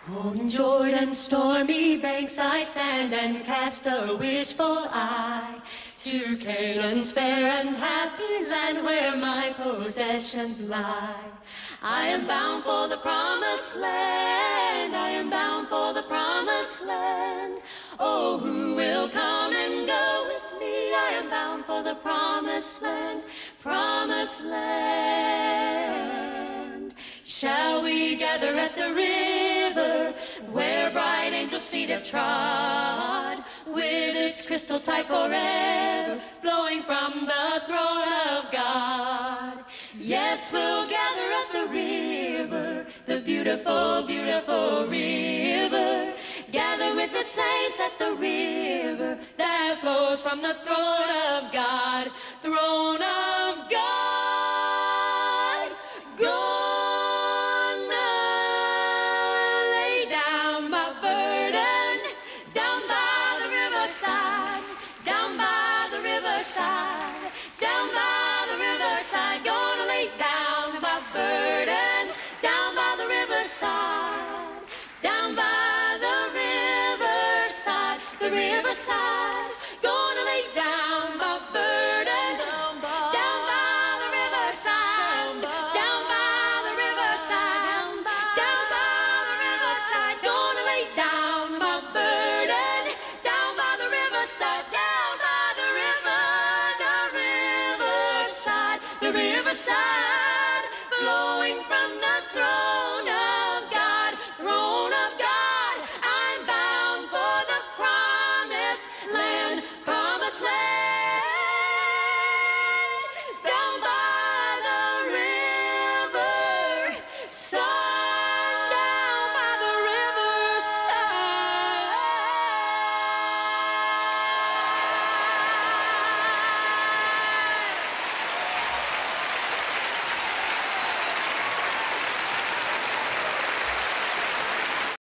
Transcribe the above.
On Jordan's stormy banks I stand and cast a wishful eye to Canaan's fair and happy land where my possessions lie. I am bound for the promised land, I am bound for the promised land. Oh, who will come and go with me? I am bound for the promised land, promised land. Shall we gather at the river where bright angels' feet have trod, with its crystal tide forever flowing from the throne of God? Yes, we'll gather at the river, the beautiful, beautiful river. Gather with the saints at the river that flows from the throne of God, throne of